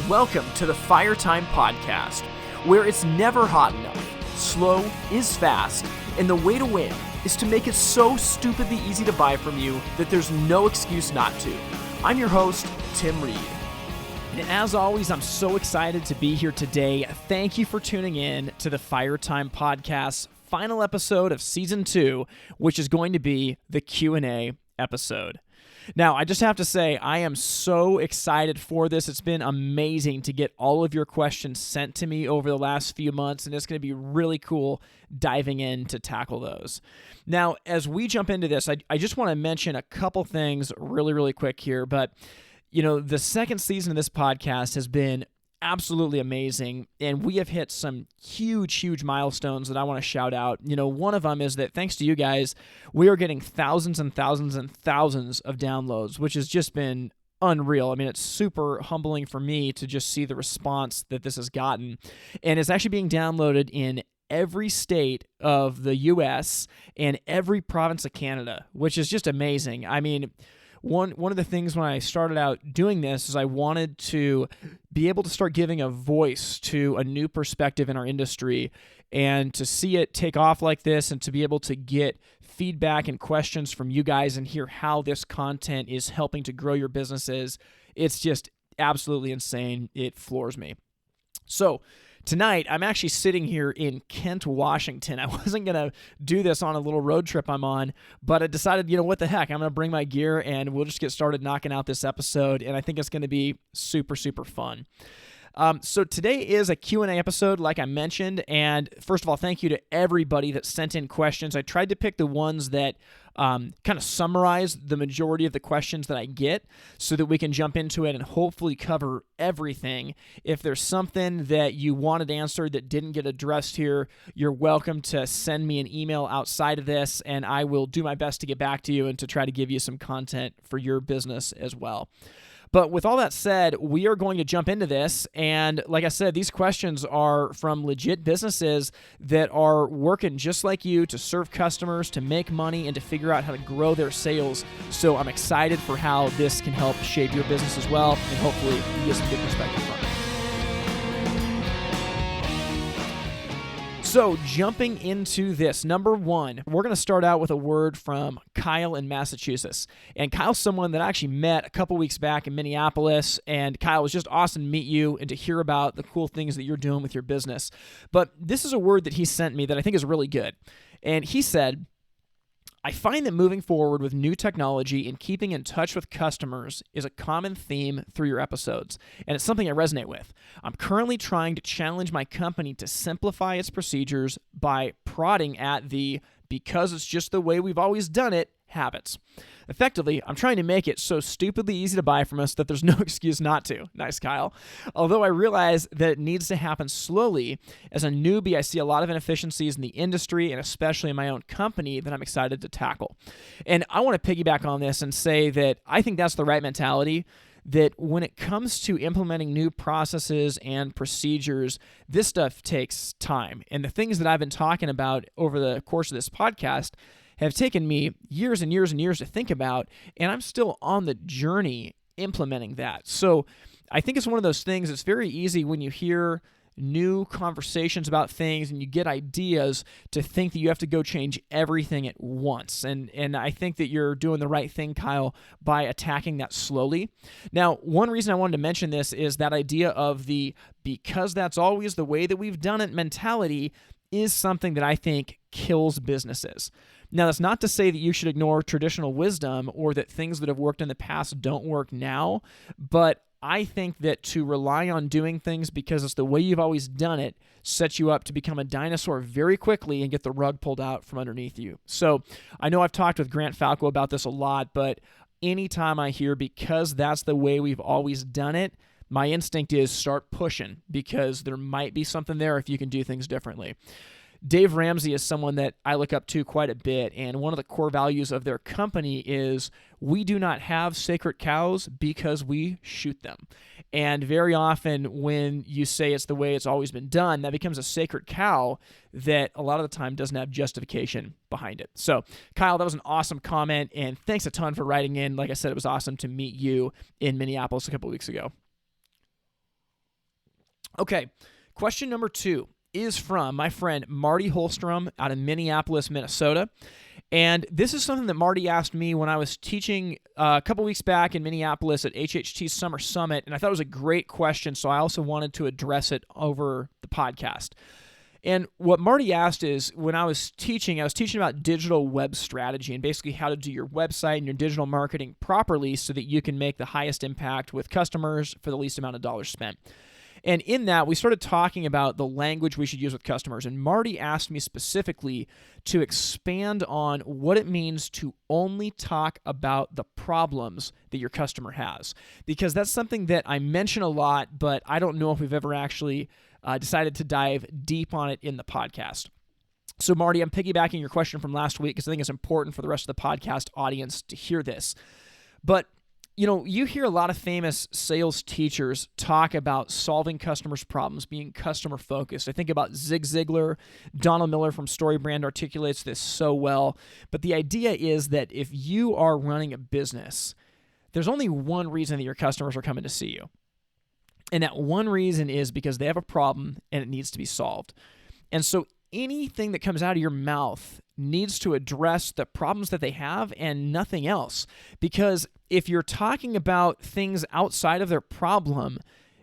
Welcome to the Fire Time Podcast, where it's never hot enough, slow is fast, and the way to win is to make it so stupidly easy to buy from you that there's no excuse not to. I'm your host, Tim Reed. And as always, I'm so excited to be here today. Thank you for tuning in to the Fire Time Podcast's final episode of Season 2, which is going to be the Q&A episode. Now, I just have to say, I am so excited for this. It's been amazing to get all of your questions sent to me over the last few months, and it's going to be really cool diving in to tackle those. Now, as we jump into this, I just want to mention a couple things really quick here, but you know, the second season of this podcast has been absolutely amazing, and we have hit some huge milestones that I want to shout out. You know, one of them is that thanks to you guys, we are getting thousands and thousands and thousands of downloads, which has just been unreal. I mean, it's super humbling for me to just see the response that this has gotten, and it's actually being downloaded in every state of the U.S. and every province of Canada, which is just amazing. I mean, One of the things when I started out doing this is I wanted to be able to start giving a voice to a new perspective in our industry, and to see it take off like this and to be able to get feedback and questions from you guys and hear how this content is helping to grow your businesses. It's just absolutely insane. It floors me. So tonight, I'm actually sitting here in Kent, Washington. I wasn't going to do this on a little road trip I'm on, but I decided, you know, what the heck, I'm going to bring my gear and we'll just get started knocking out this episode, and I think it's going to be super fun. So today is a Q&A episode, like I mentioned, and first of all, thank you to everybody that sent in questions. I tried to pick the ones that kind of summarize the majority of the questions that I get so that we can jump into it and hopefully cover everything. If there's something that you wanted answered that didn't get addressed here, you're welcome to send me an email outside of this, and I will do my best to get back to you and to try to give you some content for your business as well. But with all that said, we are going to jump into this, and like I said, these questions are from legit businesses that are working just like you to serve customers, to make money, and to figure out how to grow their sales. So I'm excited for how this can help shape your business as well, and hopefully you get some good perspective from it. So jumping into this, number one, we're going to start out with a word from Kyle in Massachusetts. And Kyle's someone that I actually met a couple weeks back in Minneapolis. And Kyle, it was just awesome to meet you and to hear about the cool things that you're doing with your business. But this is a word that he sent me that I think is really good. And he said, I find that moving forward with new technology and keeping in touch with customers is a common theme through your episodes, and it's something I resonate with. I'm currently trying to challenge my company to simplify its procedures by prodding at the because it's just the way we've always done it habits. Effectively, I'm trying to make it so stupidly easy to buy from us that there's no excuse not to. Nice, Kyle. Although I realize that it needs to happen slowly, as a newbie, I see a lot of inefficiencies in the industry and especially in my own company that I'm excited to tackle. And I want to piggyback on this and say that I think that's the right mentality, that when it comes to implementing new processes and procedures, this stuff takes time. And the things that I've been talking about over the course of this podcast have taken me years and years and years to think about, and I'm still on the journey implementing that. So I think it's one of those things, it's very easy when you hear new conversations about things and you get ideas to think that you have to go change everything at once. And I think that you're doing the right thing, Kyle, by attacking that slowly. Now, one reason I wanted to mention this is that idea of the because that's always the way that we've done it mentality is something that I think kills businesses. Now, that's not to say that you should ignore traditional wisdom or that things that have worked in the past don't work now, but I think that to rely on doing things because it's the way you've always done it sets you up to become a dinosaur very quickly and get the rug pulled out from underneath you. So I know I've talked with Grant Falco about this a lot, but anytime I hear because that's the way we've always done it, my instinct is start pushing because there might be something there if you can do things differently. Dave Ramsey is someone that I look up to quite a bit, and one of the core values of their company is we do not have sacred cows because we shoot them. And very often when you say it's the way it's always been done, that becomes a sacred cow that a lot of the time doesn't have justification behind it. So, Kyle, that was an awesome comment, and thanks a ton for writing in. Like I said, it was awesome to meet you in Minneapolis a couple weeks ago. Okay, question number 2 is from my friend Marty Holstrom out of Minneapolis, Minnesota. And this is something that Marty asked me when I was teaching a couple weeks back in Minneapolis at HHT Summer Summit, and I thought it was a great question, so I also wanted to address it over the podcast. And what Marty asked is, when I was teaching about digital web strategy and basically how to do your website and your digital marketing properly so that you can make the highest impact with customers for the least amount of dollars spent. And in that, we started talking about the language we should use with customers. And Marty asked me specifically to expand on what it means to only talk about the problems that your customer has. Because that's something that I mention a lot, but I don't know if we've ever actually decided to dive deep on it in the podcast. So Marty, I'm piggybacking your question from last week because I think it's important for the rest of the podcast audience to hear this. But you hear a lot of famous sales teachers talk about solving customers' problems, being customer focused. I think about Zig Ziglar. Donald Miller from StoryBrand articulates this so well. But the idea is that if you are running a business, there's only one reason that your customers are coming to see you. And that one reason is because they have a problem and it needs to be solved. And so anything that comes out of your mouth needs to address the problems that they have and nothing else. Because if you're talking about things outside of their problem,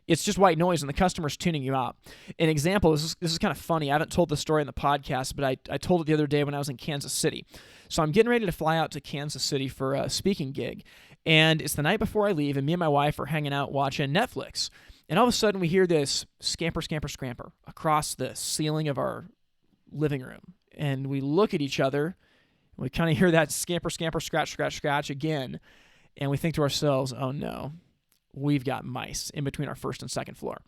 it's just white noise and the customer's tuning you out. An example, this is kind of funny. I haven't told this story in the podcast, but I told it the other day when I was in Kansas City. So I'm getting ready to fly out to Kansas City for a speaking gig. And it's the night before I leave, and me and my wife are hanging out watching Netflix. And all of a sudden we hear this scamper, scamper, scamper across the ceiling of our living room. And we look at each other, and we kind of hear that scamper, scamper, scratch, scratch, scratch again. And we think to ourselves, oh no, we've got mice in between our first and second floor.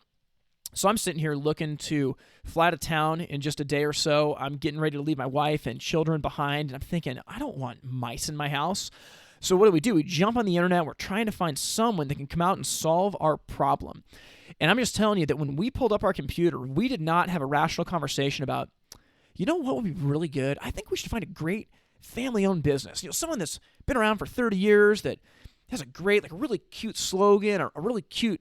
So I'm sitting here looking to fly out of town in just a day or so. I'm getting ready to leave my wife and children behind. And I'm thinking, I don't want mice in my house. So what do? We jump on the internet. We're trying to find someone that can come out and solve our problem. And I'm just telling you that when we pulled up our computer, we did not have a rational conversation about, what would be really good? I think we should find a great family-owned business. Someone that's been around for 30 years that has a great, a really cute slogan or a really cute,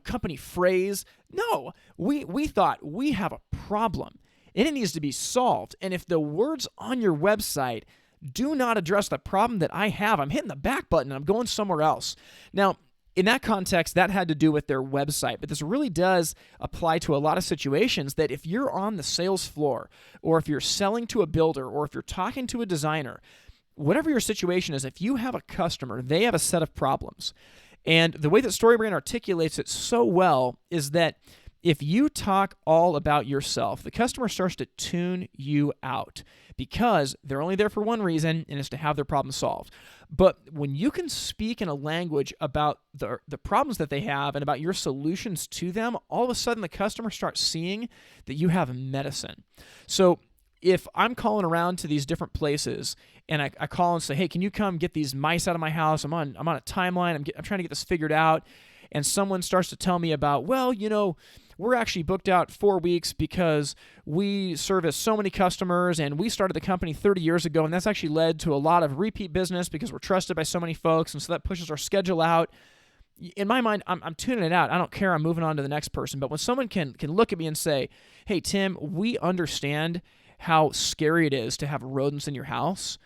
company phrase. No, we thought we have a problem and it needs to be solved. And if the words on your website do not address the problem that I have, I'm hitting the back button and I'm going somewhere else. Now, in that context, that had to do with their website, but this really does apply to a lot of situations that if you're on the sales floor or if you're selling to a builder or if you're talking to a designer, whatever your situation is, if you have a customer, they have a set of problems. And the way that StoryBrand articulates it so well is that if you talk all about yourself, the customer starts to tune you out because they're only there for one reason, and it's to have their problem solved. But when you can speak in a language about the problems that they have and about your solutions to them, all of a sudden the customer starts seeing that you have medicine. So if I'm calling around to these different places and I call and say, hey, can you come get these mice out of my house? I'm on a timeline. I'm trying to get this figured out. And someone starts to tell me about, we're actually booked out 4 weeks because we service so many customers and we started the company 30 years ago, and that's actually led to a lot of repeat business because we're trusted by so many folks, and so that pushes our schedule out. In my mind, I'm tuning it out. I don't care. I'm moving on to the next person. But when someone can look at me and say, hey, Tim, we understand how scary it is to have rodents in your house.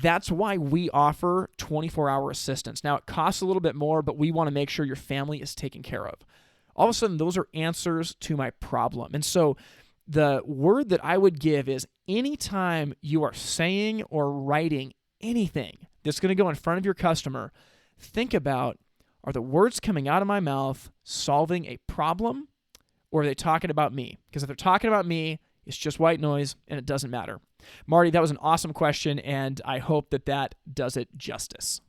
That's why we offer 24-hour assistance. Now, it costs a little bit more, but we want to make sure your family is taken care of. All of a sudden, those are answers to my problem. And so the word that I would give is anytime you are saying or writing anything that's going to go in front of your customer, think about, are the words coming out of my mouth solving a problem, or are they talking about me? Because if they're talking about me, it's just white noise, and it doesn't matter. Marty, that was an awesome question, and I hope that does it justice.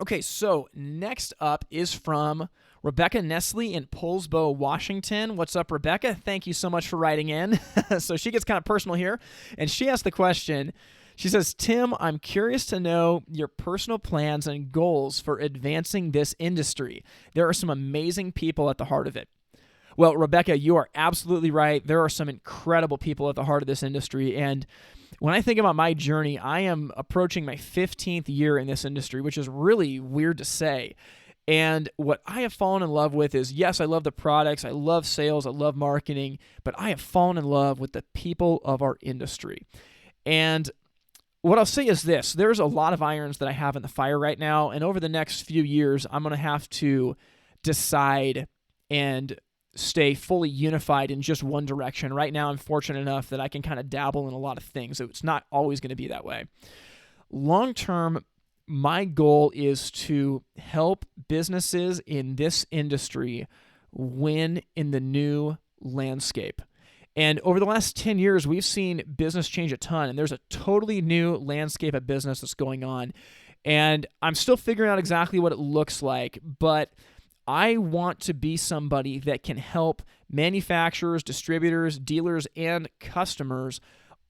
Okay, so next up is from Rebecca Nestle in Poulsbo, Washington. What's up, Rebecca? Thank you so much for writing in. So she gets kind of personal here, and she asked the question. She says, Tim, I'm curious to know your personal plans and goals for advancing this industry. There are some amazing people at the heart of it. Well, Rebecca, you are absolutely right. There are some incredible people at the heart of this industry. And when I think about my journey, I am approaching my 15th year in this industry, which is really weird to say. And what I have fallen in love with is, yes, I love the products, I love sales, I love marketing, but I have fallen in love with the people of our industry. And what I'll say is this: there's a lot of irons that I have in the fire right now, and over the next few years, I'm going to have to decide and stay fully unified in just one direction. Right now, I'm fortunate enough that I can kind of dabble in a lot of things, so it's not always going to be that way. Long term, my goal is to help businesses in this industry win in the new landscape. And over the last 10 years, we've seen business change a ton, and there's a totally new landscape of business that's going on. And I'm still figuring out exactly what it looks like, but I want to be somebody that can help manufacturers, distributors, dealers, and customers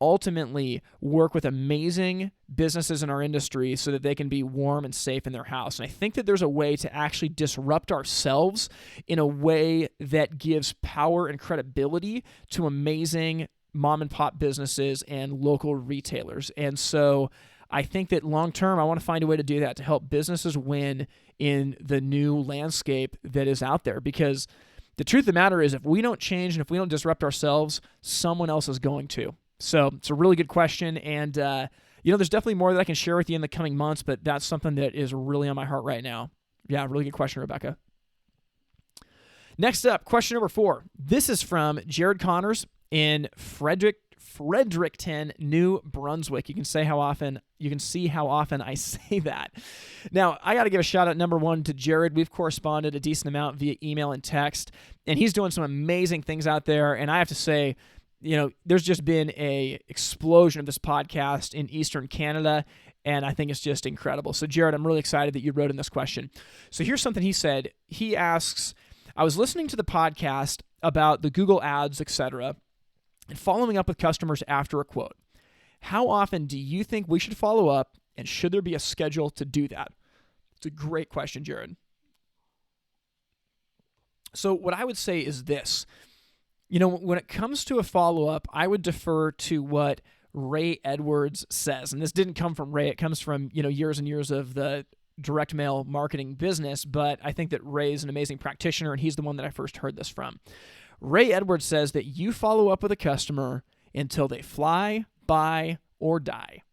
ultimately work with amazing businesses in our industry so that they can be warm and safe in their house. And I think that there's a way to actually disrupt ourselves in a way that gives power and credibility to amazing mom and pop businesses and local retailers. And so I think that long term, I want to find a way to do that, to help businesses win in the new landscape that is out there. Because the truth of the matter is, if we don't change and if we don't disrupt ourselves, someone else is going to. So it's a really good question, and there's definitely more that I can share with you in the coming months, but that's something that is really on my heart right now. Yeah, really good question, Rebecca. Next up, question number 4. This is from Jared Connors in Fredericton, New Brunswick. You can see how often I say that. Now, I got to give a shout out, number 1, to Jared. We've corresponded a decent amount via email and text, and he's doing some amazing things out there, and I have to say, there's just been a explosion of this podcast in Eastern Canada, and I think it's just incredible. So, Jared, I'm really excited that you wrote in this question. So here's something he said. He asks, I was listening to the podcast about the Google ads, etc., and following up with customers after a quote. How often do you think we should follow up, and should there be a schedule to do that? It's a great question, Jared. So what I would say is this. When it comes to a follow-up, I would defer to what Ray Edwards says. And this didn't come from Ray. It comes from, years and years of the direct mail marketing business. But I think that Ray is an amazing practitioner, and he's the one that I first heard this from. Ray Edwards says that you follow up with a customer until they fly, buy, or die.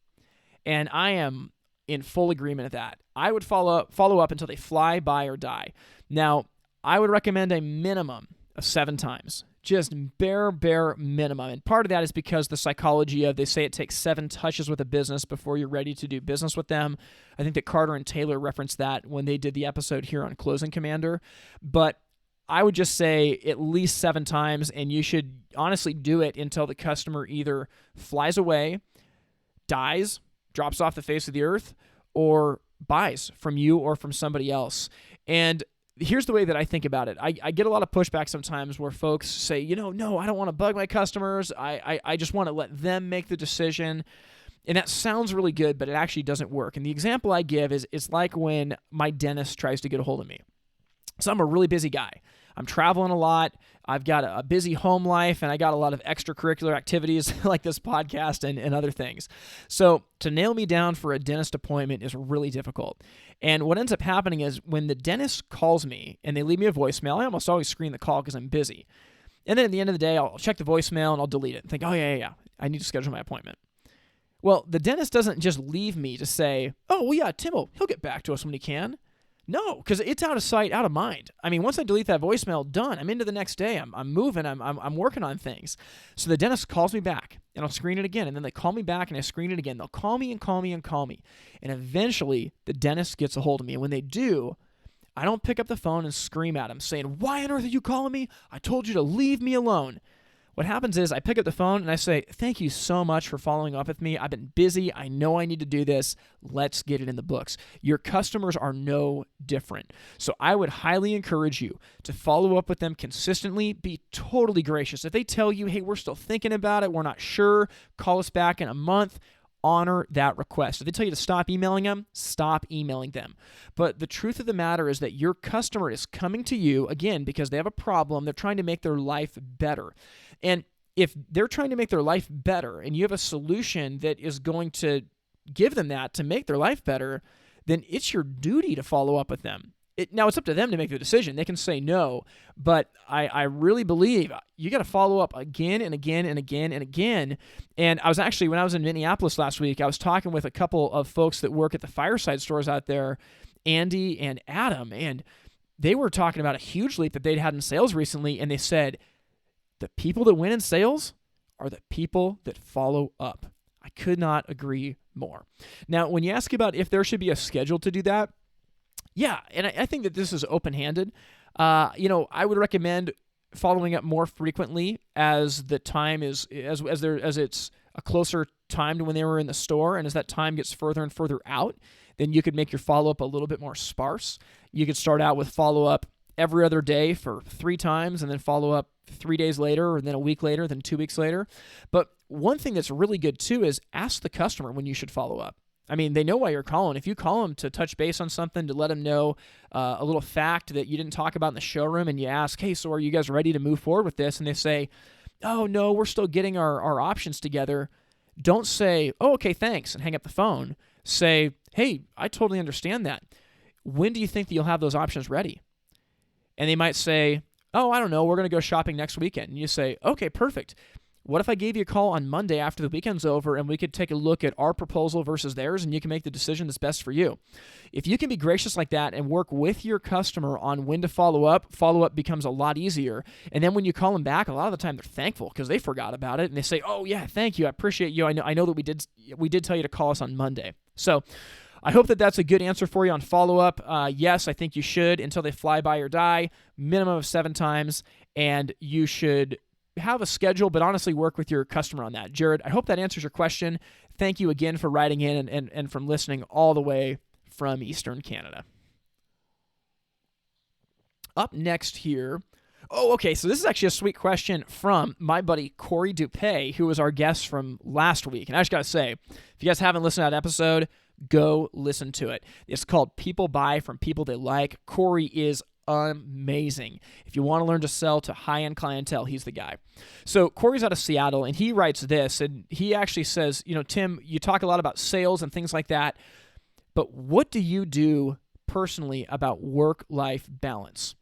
And I am in full agreement with that. I would follow up until they fly, buy, or die. Now, I would recommend a minimum of 7 times. Just bare minimum. And part of that is because the psychology of, they say it takes 7 touches with a business before you're ready to do business with them. I think that Carter and Taylor referenced that when they did the episode here on Closing Commander. But I would just say at least 7 times, and you should honestly do it until the customer either flies away, dies, drops off the face of the earth, or buys from you or from somebody else. And here's the way that I think about it. I get a lot of pushback sometimes where folks say, no, I don't want to bug my customers. I just want to let them make the decision. And that sounds really good, but it actually doesn't work. And the example I give is, it's like when my dentist tries to get a hold of me. So I'm a really busy guy. I'm traveling a lot. I've got a busy home life, and I got a lot of extracurricular activities like this podcast and other things. So to nail me down for a dentist appointment is really difficult. And what ends up happening is when the dentist calls me and they leave me a voicemail, I almost always screen the call because I'm busy. And then at the end of the day, I'll check the voicemail and I'll delete it and think, oh, yeah, I need to schedule my appointment. Well, the dentist doesn't just leave me to say, oh, well, yeah, Tim, he'll get back to us when he can. No, because it's out of sight, out of mind. I mean, once I delete that voicemail, done. I'm into the next day. I'm moving. I'm working on things. So the dentist calls me back, and I'll screen it again. And then they call me back, and I screen it again. They'll call me and call me and call me. And eventually, the dentist gets a hold of me. And when they do, I don't pick up the phone and scream at them, saying, why on earth are you calling me? I told you to leave me alone. What happens is I pick up the phone and I say, thank you so much for following up with me. I've been busy. I know I need to do this. Let's get it in the books. Your customers are no different. So I would highly encourage you to follow up with them consistently. Be totally gracious. If they tell you, hey, we're still thinking about it, we're not sure, call us back in a month, honor that request. If they tell you to stop emailing them, stop emailing them. But the truth of the matter is that your customer is coming to you, again, because they have a problem. They're trying to make their life better. And if they're trying to make their life better and you have a solution that is going to give them that to make their life better, then it's your duty to follow up with them. Now, it's up to them to make the decision. They can say no, but I really believe you got to follow up again and again and again and again. And when I was in Minneapolis last week, I was talking with a couple of folks that work at the Fireside stores out there, Andy and Adam, and they were talking about a huge leap that they'd had in sales recently, and they said, the people that win in sales are the people that follow up. I could not agree more. Now, when you ask about if there should be a schedule to do that, yeah, and I think that this is open-handed. I would recommend following up more frequently as the time is as it's a closer time to when they were in the store, and as that time gets further and further out, then you could make your follow-up a little bit more sparse. You could start out with follow-up every other day for 3 times, and then follow up 3 days later, and then a week later, then 2 weeks later. But one thing that's really good too is ask the customer when you should follow up. I mean, they know why you're calling. If you call them to touch base on something, to let them know a little fact that you didn't talk about in the showroom, and you ask, hey, so are you guys ready to move forward with this? And they say, oh, no, we're still getting our options together. Don't say, oh, okay, thanks, and hang up the phone. Say, hey, I totally understand that. When do you think that you'll have those options ready? And they might say, oh, I don't know, we're going to go shopping next weekend. And you say, okay, perfect. What if I gave you a call on Monday after the weekend's over, and we could take a look at our proposal versus theirs, and you can make the decision that's best for you? If you can be gracious like that and work with your customer on when to follow up becomes a lot easier. And then when you call them back, a lot of the time they're thankful because they forgot about it, and they say, oh yeah, thank you, I appreciate you. I know that we did tell you to call us on Monday. So I hope that that's a good answer for you on follow-up. Yes, I think you should, until they fly by or die, minimum of 7 times, and you should have a schedule, but honestly work with your customer on that. Jared, I hope that answers your question. Thank you again for writing in and from listening all the way from Eastern Canada. Up next here, so this is actually a sweet question from my buddy Corey Dupay, who was our guest from last week. And I just got to say, if you guys haven't listened to that episode, go listen to it. It's called People Buy from People They Like. Corey is amazing. If you want to learn to sell to high-end clientele, he's the guy. So Corey's out of Seattle, and he writes this, and he actually says, Tim, you talk a lot about sales and things like that, but what do you do personally about work-life balance?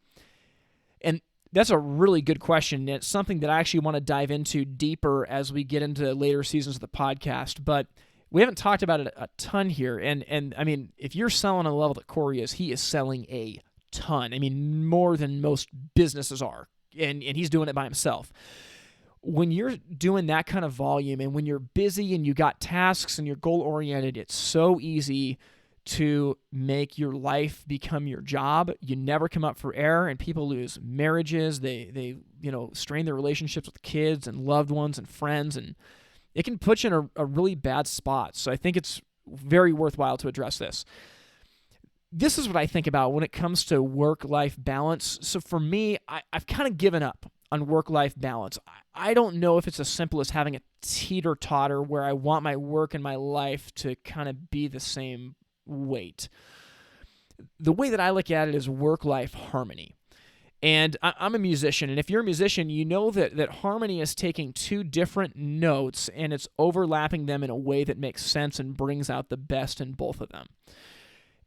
And that's a really good question, and it's something that I actually want to dive into deeper as we get into later seasons of the podcast, but we haven't talked about it a ton here, and I mean, if you're selling on the level that Corey is, he is selling a ton. I mean, more than most businesses are, and he's doing it by himself. When you're doing that kind of volume, and when you're busy and you got tasks and you're goal-oriented, it's so easy to make your life become your job. You never come up for air, and people lose marriages. They strain their relationships with kids and loved ones and friends, and it can put you in a really bad spot. So I think it's very worthwhile to address this. This is what I think about when it comes to work-life balance. So for me, I've kind of given up on work-life balance. I don't know if it's as simple as having a teeter-totter where I want my work and my life to kind of be the same weight. The way that I look at it is work-life harmony. And I'm a musician, and if you're a musician, you know that harmony is taking 2 different notes and it's overlapping them in a way that makes sense and brings out the best in both of them.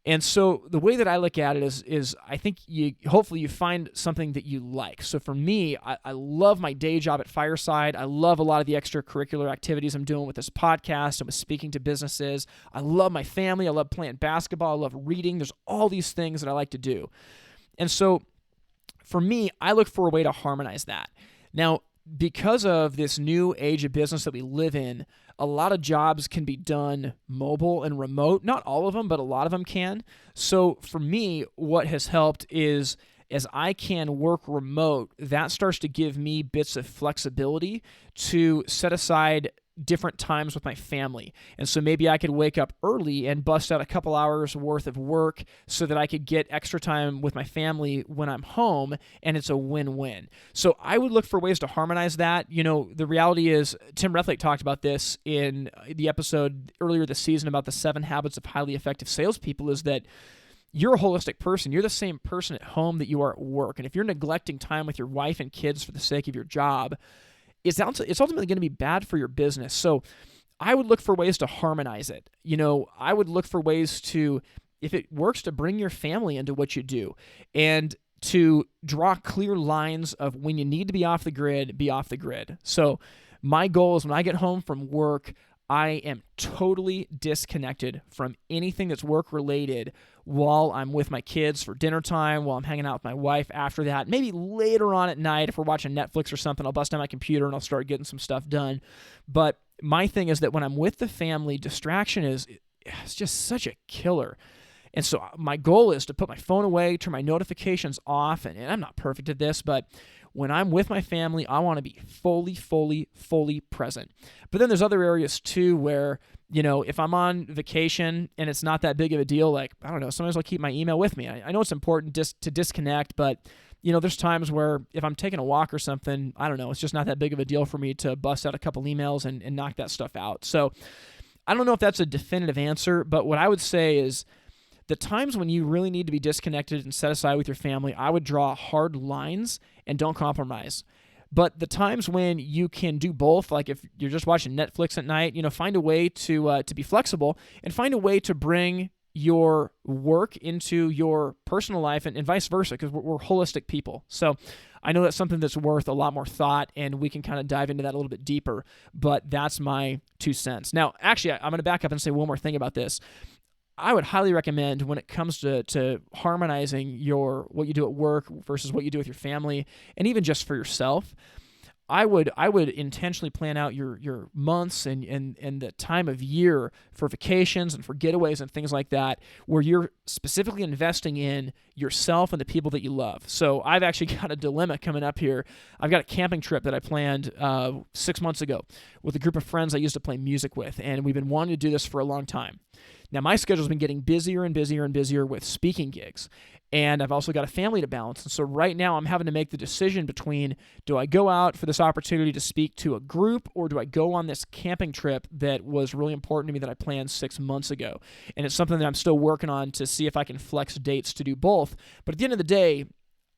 And so the way that I look at it is I think hopefully you find something that you like. So for me, I love my day job at Fireside. I love a lot of the extracurricular activities I'm doing with this podcast and with speaking to businesses. I love my family. I love playing basketball. I love reading. There's all these things that I like to do. And so for me, I look for a way to harmonize that. Now, because of this new age of business that we live in, a lot of jobs can be done mobile and remote. Not all of them, but a lot of them can. So for me, what has helped is as I can work remote, that starts to give me bits of flexibility to set aside different times with my family. And so maybe I could wake up early and bust out a couple hours worth of work so that I could get extra time with my family when I'm home, and it's a win-win. So I would look for ways to harmonize that. The reality is, Tim Rethlake talked about this in the episode earlier this season about the 7 habits of highly effective salespeople, is that you're a holistic person. You're the same person at home that you are at work. And if you're neglecting time with your wife and kids for the sake of your job, it's ultimately going to be bad for your business. So I would look for ways to harmonize it. I would look for ways to if it works to bring your family into what you do and to draw clear lines of when you need to be off the grid, be off the grid. So my goal is when I get home from work, I am totally disconnected from anything that's work-related while I'm with my kids for dinner time, while I'm hanging out with my wife after that. Maybe later on at night, if we're watching Netflix or something, I'll bust out my computer and I'll start getting some stuff done. But my thing is that when I'm with the family, distraction is just such a killer. And so my goal is to put my phone away, turn my notifications off, and I'm not perfect at this, but when I'm with my family, I want to be fully present. But then there's other areas too where, if I'm on vacation and it's not that big of a deal, like, I don't know, sometimes I'll keep my email with me. I know it's important to disconnect, but there's times where if I'm taking a walk or something, I don't know, it's just not that big of a deal for me to bust out a couple emails and knock that stuff out. So I don't know if that's a definitive answer, but what I would say is the times when you really need to be disconnected and set aside with your family, I would draw hard lines and don't compromise. But the times when you can do both, like if you're just watching Netflix at night, find a way to be flexible and find a way to bring your work into your personal life and vice versa, because we're holistic people. So I know that's something that's worth a lot more thought, and we can kind of dive into that a little bit deeper, but that's my 2 cents. Now, actually, I'm going to back up and say one more thing about this. I would highly recommend when it comes to harmonizing what you do at work versus what you do with your family, and even just for yourself, I would intentionally plan out your months and the time of year for vacations and for getaways and things like that, where you're specifically investing in yourself and the people that you love. So I've actually got a dilemma coming up here. I've got a camping trip that I planned 6 months ago with a group of friends I used to play music with, and we've been wanting to do this for a long time. Now, my schedule's been getting busier and busier and busier with speaking gigs, and I've also got a family to balance. And so right now I'm having to make the decision between, do I go out for this opportunity to speak to a group, or do I go on this camping trip that was really important to me that I planned 6 months ago? And it's something that I'm still working on to see if I can flex dates to do both. But at the end of the day,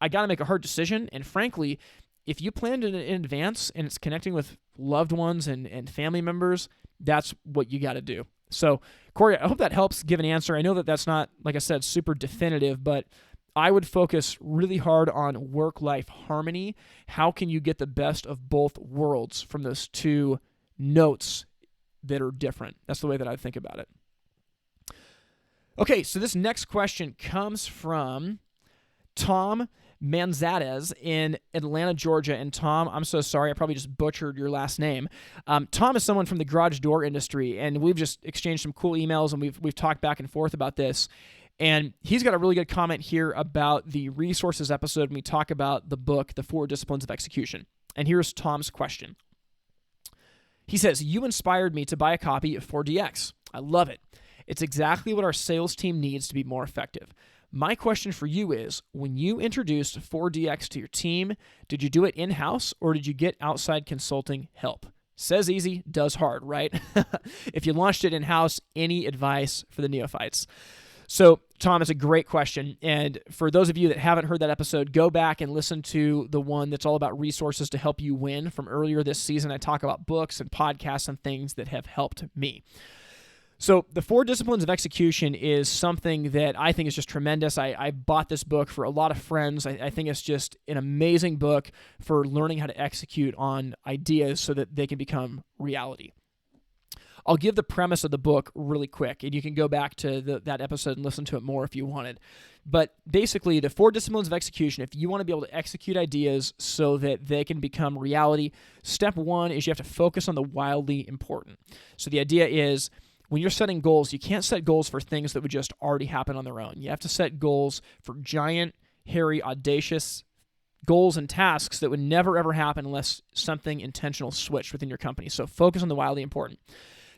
I got to make a hard decision. And frankly, if you planned it in advance and it's connecting with loved ones and family members, that's what you got to do. So, Corey, I hope that helps give an answer. I know that that's not, like I said, super definitive, but I would focus really hard on work-life harmony. How can you get the best of both worlds from those two notes that are different? That's the way that I think about it. Okay, so this next question comes from Tom Manzadez in Atlanta, Georgia. And Tom, I'm so sorry, I probably just butchered your last name. Tom is someone from the garage door industry, and we've just exchanged some cool emails, and we've talked back and forth about this. And he's got a really good comment here about the resources episode when we talk about the book, The 4 Disciplines of Execution. And here's Tom's question. He says, "You inspired me to buy a copy of 4DX. I love it. It's exactly what our sales team needs to be more effective. My question for you is, when you introduced 4DX to your team, did you do it in-house or did you get outside consulting help? Says easy, does hard, right? If you launched it in-house, any advice for the neophytes?" So, Tom, it's a great question. And for those of you that haven't heard that episode, go back and listen to the one that's all about resources to help you win from earlier this season. I talk about books and podcasts and things that have helped me. So the 4 Disciplines of Execution is something that I think is just tremendous. I bought this book for a lot of friends. I think it's just an amazing book for learning how to execute on ideas so that they can become reality. I'll give the premise of the book really quick, and you can go back to that episode and listen to it more if you wanted. But basically, the 4 Disciplines of Execution, if you want to be able to execute ideas so that they can become reality, step 1 is you have to focus on the wildly important. So the idea is, when you're setting goals, you can't set goals for things that would just already happen on their own. You have to set goals for giant, hairy, audacious goals and tasks that would never, ever happen unless something intentional switched within your company. So focus on the wildly important.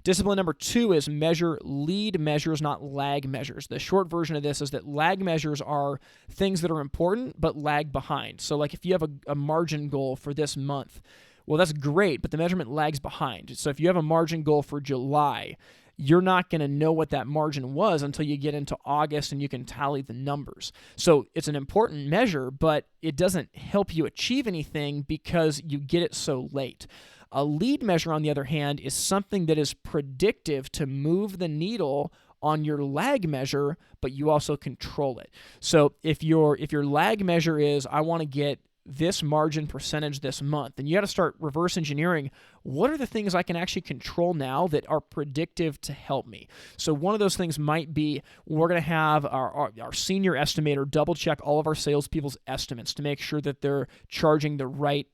Discipline number 2 is measure lead measures, not lag measures. The short version of this is that lag measures are things that are important but lag behind. So like if you have a margin goal for this month, well, that's great, but the measurement lags behind. So if you have a margin goal for July, you're not going to know what that margin was until you get into August and you can tally the numbers. So it's an important measure, but it doesn't help you achieve anything because you get it so late. A lead measure, on the other hand, is something that is predictive to move the needle on your lag measure, but you also control it. So if your lag measure is, I want to get this margin percentage this month, then you got to start reverse engineering. What are the things I can actually control now that are predictive to help me? So one of those things might be we're going to have our senior estimator double check all of our salespeople's estimates to make sure that they're charging the right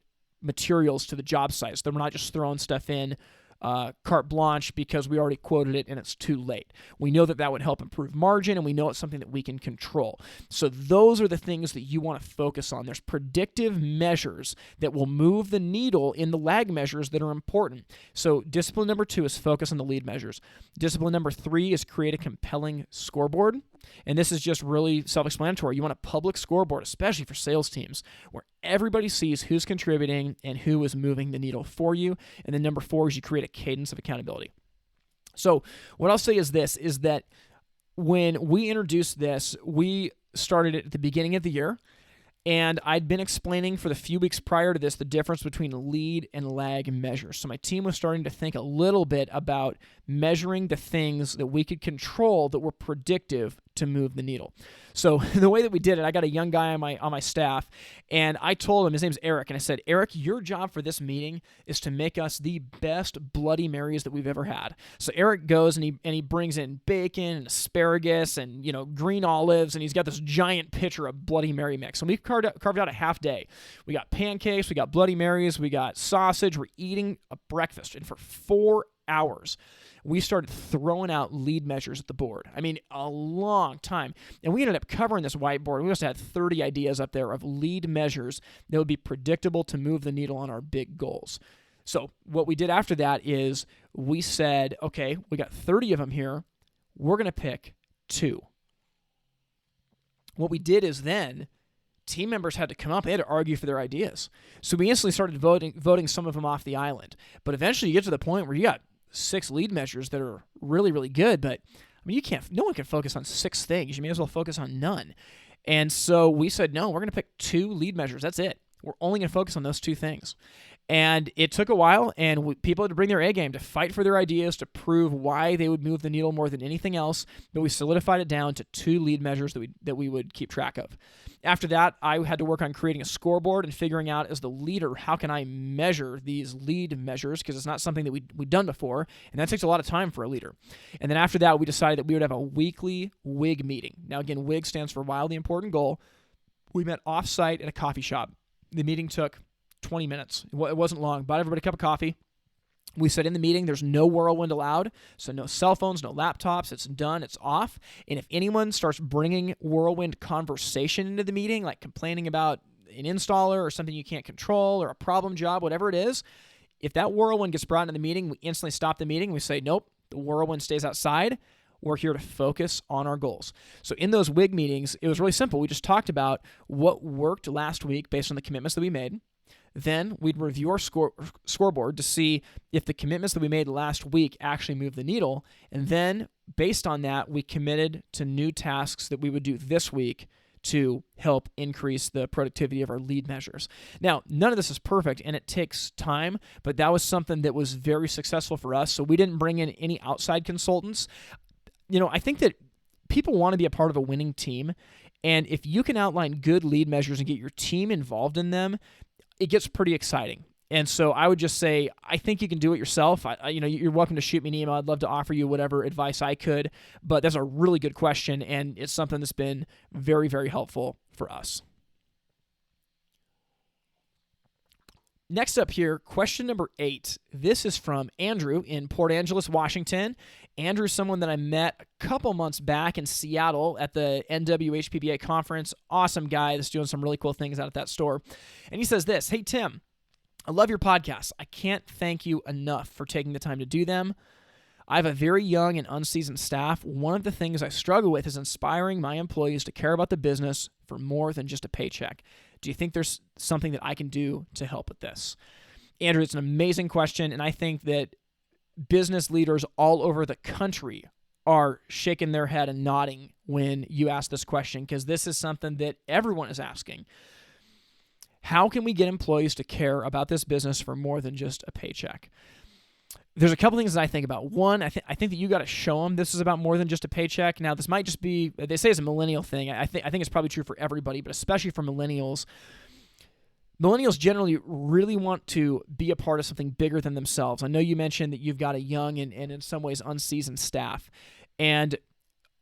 materials to the job sites. They're not just throwing stuff in carte blanche because we already quoted it and it's too late. We know that would help improve margin, and we know it's something that we can control. So those are the things that you want to focus on. There's predictive measures that will move the needle in the lag measures that are important. So discipline number 2 is focus on the lead measures. Discipline number 3 is create a compelling scoreboard. And this is just really self-explanatory. You want a public scoreboard, especially for sales teams, where everybody sees who's contributing and who is moving the needle for you. And then number 4 is you create a cadence of accountability. So what I'll say is this, is that when we introduced this, we started it at the beginning of the year. And I'd been explaining for the few weeks prior to this the difference between lead and lag measures. So my team was starting to think a little bit about measuring the things that we could control that were predictive to move the needle. So the way that we did it, I got a young guy on my staff, and I told him, his name's Eric, and I said, Eric, your job for this meeting is to make us the best Bloody Marys that we've ever had. So Eric goes and he brings in bacon and asparagus and green olives, and he's got this giant pitcher of Bloody Mary mix. And we've carved out a half day. We got pancakes, we got Bloody Marys, we got sausage. We're eating a breakfast, and for 4 hours, we started throwing out lead measures at the board. I mean, a long time. And we ended up covering this whiteboard. We must have had 30 ideas up there of lead measures that would be predictable to move the needle on our big goals. So what we did after that is we said, okay, we got 30 of them here. We're going to pick 2. What we did is then team members had to come up. They had to argue for their ideas. So we instantly started voting some of them off the island. But eventually you get to the point where you got 6 lead measures that are really, really good, but I mean, no one can focus on 6 things. You may as well focus on none. And so we said, no, we're going to pick 2 lead measures. That's it. We're only going to focus on those 2 things. And it took a while, and people had to bring their A game to fight for their ideas, to prove why they would move the needle more than anything else. But we solidified it down to 2 lead measures that we would keep track of. After that, I had to work on creating a scoreboard and figuring out, as the leader, how can I measure these lead measures, because it's not something that we'd done before, and that takes a lot of time for a leader. And then after that, we decided that we would have a weekly WIG meeting. Now again, WIG stands for Wildly Important Goal. We met off-site at a coffee shop. The meeting took 20 minutes. It wasn't long. Bought everybody a cup of coffee. We said in the meeting, there's no whirlwind allowed, so no cell phones, no laptops. It's done. It's off. And if anyone starts bringing whirlwind conversation into the meeting, like complaining about an installer or something you can't control or a problem job, whatever it is, if that whirlwind gets brought into the meeting, we instantly stop the meeting. We say, nope, the whirlwind stays outside. We're here to focus on our goals. So in those WIG meetings, it was really simple. We just talked about what worked last week based on the commitments that we made. Then we'd review our scoreboard to see if the commitments that we made last week actually moved the needle. And then based on that, we committed to new tasks that we would do this week to help increase the productivity of our lead measures. Now, none of this is perfect and it takes time, but that was something that was very successful for us. So we didn't bring in any outside consultants. I think that people want to be a part of a winning team. And if you can outline good lead measures and get your team involved in them, it gets pretty exciting. And so I would just say, I think you can do it yourself. You're welcome to shoot me an email. I'd love to offer you whatever advice I could, but that's a really good question, and it's something that's been very, very helpful for us. Next up here, question number 8. This is from Andrew in Port Angeles, Washington. Andrew's someone that I met a couple months back in Seattle at the NWHPBA conference. Awesome guy that's doing some really cool things out at that store. And he says this, "Hey, Tim, I love your podcasts. I can't thank you enough for taking the time to do them. I have a very young and unseasoned staff. One of the things I struggle with is inspiring my employees to care about the business for more than just a paycheck. Do you think there's something that I can do to help with this?" Andrew, it's an amazing question, and I think that business leaders all over the country are shaking their head and nodding when you ask this question, because this is something that everyone is asking. How can we get employees to care about this business for more than just a paycheck? there's a couple things that I think about. One, I think that you got to show them this is about more than just a paycheck. Now, this might just be, they say it's a millennial thing. I think it's probably true for everybody, but especially for millennials. Millennials generally really want to be a part of something bigger than themselves. I know you mentioned that you've got a young and in some ways unseasoned staff, and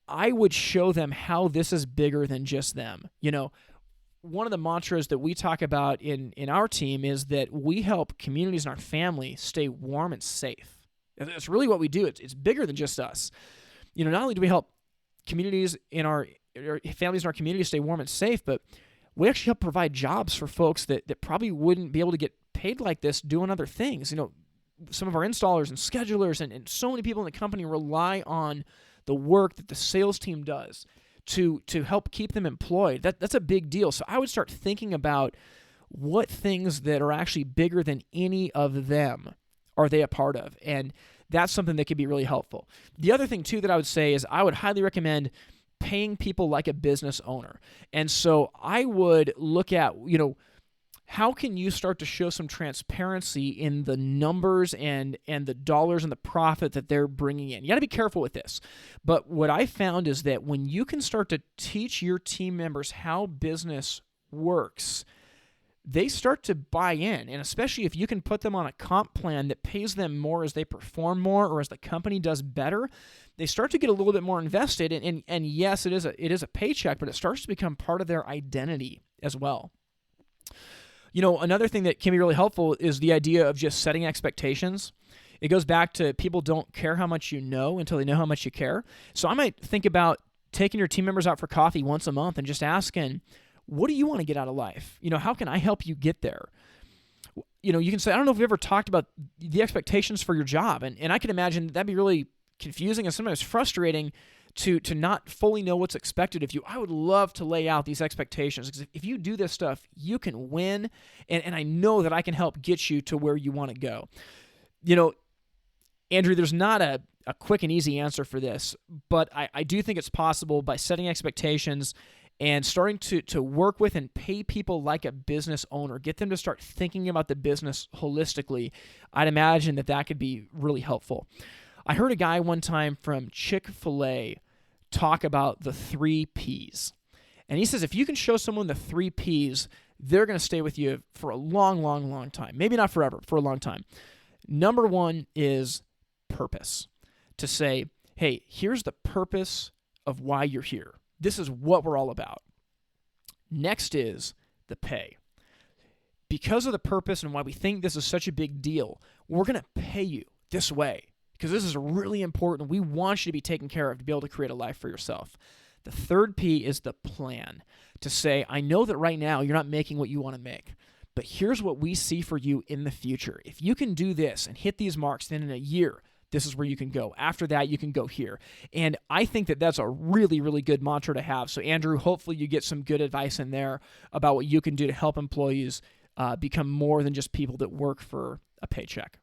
I would show them how this is bigger than just them. One of the mantras that we talk about in our team is that we help communities and our family stay warm and safe. That's really what we do. It's bigger than just us. Not only do we help communities in our families in our community stay warm and safe, but we actually help provide jobs for folks that probably wouldn't be able to get paid like this doing other things. Some of our installers and schedulers and so many people in the company rely on the work that the sales team does to help keep them employed. That's a big deal. So I would start thinking about what things that are actually bigger than any of them are they a part of. And that's something that could be really helpful. The other thing, too, that I would say is I would highly recommend paying people like a business owner. And so I would look at, how can you start to show some transparency in the numbers and the dollars and the profit that they're bringing in? You got to be careful with this. But what I found is that when you can start to teach your team members how business works, they start to buy in. And especially if you can put them on a comp plan that pays them more as they perform more or as the company does better, they start to get a little bit more invested. And yes, it is a paycheck, but it starts to become part of their identity as well. Another thing that can be really helpful is the idea of just setting expectations. It goes back to people don't care how much you know until they know how much you care. So I might think about taking your team members out for coffee once a month and just asking, what do you want to get out of life? How can I help you get there? You can say, I don't know if we've ever talked about the expectations for your job. And I can imagine that'd be really confusing and sometimes frustrating to not fully know what's expected of you. I would love to lay out these expectations, because if you do this stuff, you can win, and I know that I can help get you to where you want to go. Andrew, there's not a quick and easy answer for this, but I do think it's possible by setting expectations and starting to work with and pay people like a business owner, get them to start thinking about the business holistically. I'd imagine that could be really helpful. I heard a guy one time from Chick-fil-A talk about the 3 Ps. And he says if you can show someone the 3 Ps, they're going to stay with you for a long, long, long time. Maybe not forever, for a long time. Number 1 is purpose. To say, hey, here's the purpose of why you're here. This is what we're all about. Next is the pay. Because of the purpose and why we think this is such a big deal, we're going to pay you this way, because this is really important. We want you to be taken care of to be able to create a life for yourself. The 3rd P is the plan. To say, I know that right now you're not making what you want to make, but here's what we see for you in the future. If you can do this and hit these marks, then in a year, this is where you can go. After that, you can go here. And I think that that's a really, really good mantra to have. So Andrew, hopefully you get some good advice in there about what you can do to help employees become more than just people that work for a paycheck.